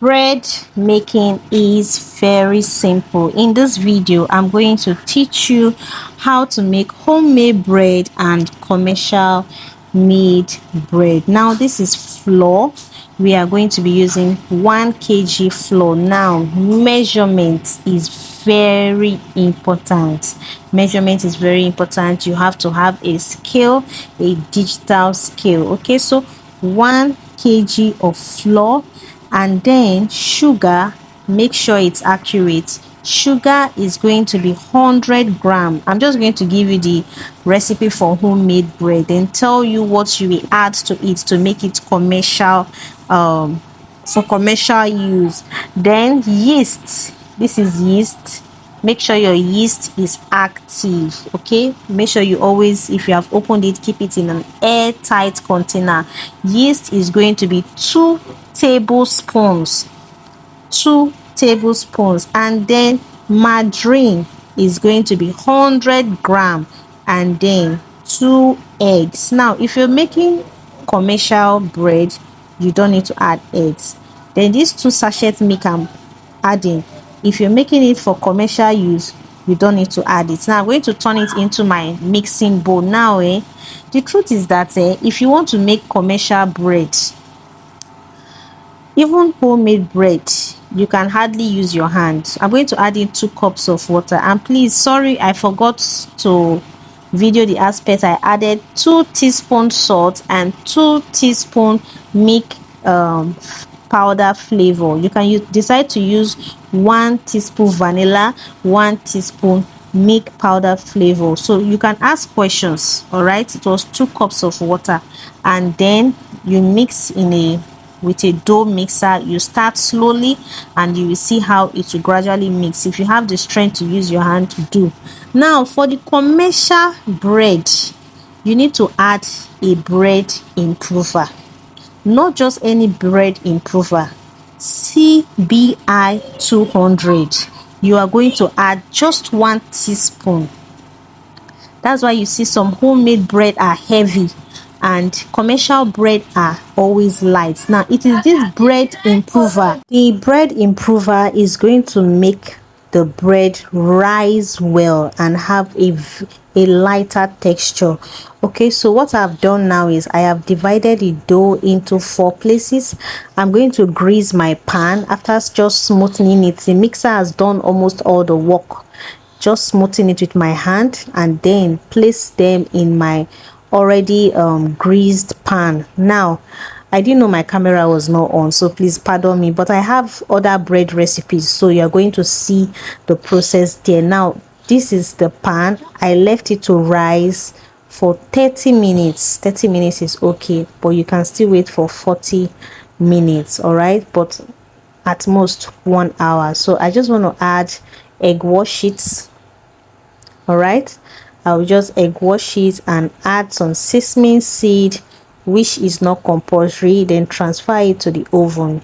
Bread making is very simple. In this video, I'm going to teach you how to make homemade bread and commercial made bread. Now, this is flour. We are going to be using 1 kg flour. Now, measurement is very important. Measurement is very important. You have to have a scale, a digital scale. Okay, so 1 kg of flour, and then sugar, make sure it's accurate. Sugar is going to be 100 gram. I'm just going to give you the recipe for homemade bread and tell you what you will add to it to make it commercial, for commercial use. Then yeast, this is yeast. Make sure your yeast is active. Okay, make sure you always, if you have opened it, keep it in an airtight container. Yeast is going to be 2 tablespoons, and then margarine is going to be 100 gram, and then 2 eggs. Now, if you're making commercial bread, you don't need to add eggs. Then these 2 sachets milk I'm adding. If you're making it for commercial use, you don't need to add it. Now I'm going to turn it into my mixing bowl. Now the truth is that if you want to make commercial bread, even homemade bread, you can hardly use your hand. I'm going to add in 2 cups of water, and please, sorry, I forgot to video the aspect. I added 2 teaspoons salt and 2 teaspoons milk powder flavor. You can decide to use 1 teaspoon vanilla, 1 teaspoon milk powder flavor. So you can ask questions. All right, it was 2 cups of water, and then you mix with a dough mixer. You start slowly and you will see how it will gradually mix. If you have the strength to use your hand, to do. Now, for the commercial bread, you need to add a bread improver. Not just any bread improver, CBI 200. You are going to add just 1 teaspoon. That's why you see some homemade bread are heavy and commercial bread are always light. Now, it is this bread improver. The bread improver is going to make the bread rise well and have a lighter texture. Okay, so what I've done now is I have divided the dough into 4 places. I'm going to grease my pan. After just smoothing it, the mixer has done almost all the work. Just smoothing it with my hand, and then place them in my already greased pan. Now, I didn't know my camera was not on, so please pardon me, but I have other bread recipes, so you're going to see the process there. Now, this is the pan. I left it to rise for 30 minutes. 30 minutes is okay, but you can still wait for 40 minutes. All right, but at most 1 hour. So I just want to add egg wash it. All right, I'll just egg wash it and add some sesame seed, which is not compulsory. Then transfer it to the oven.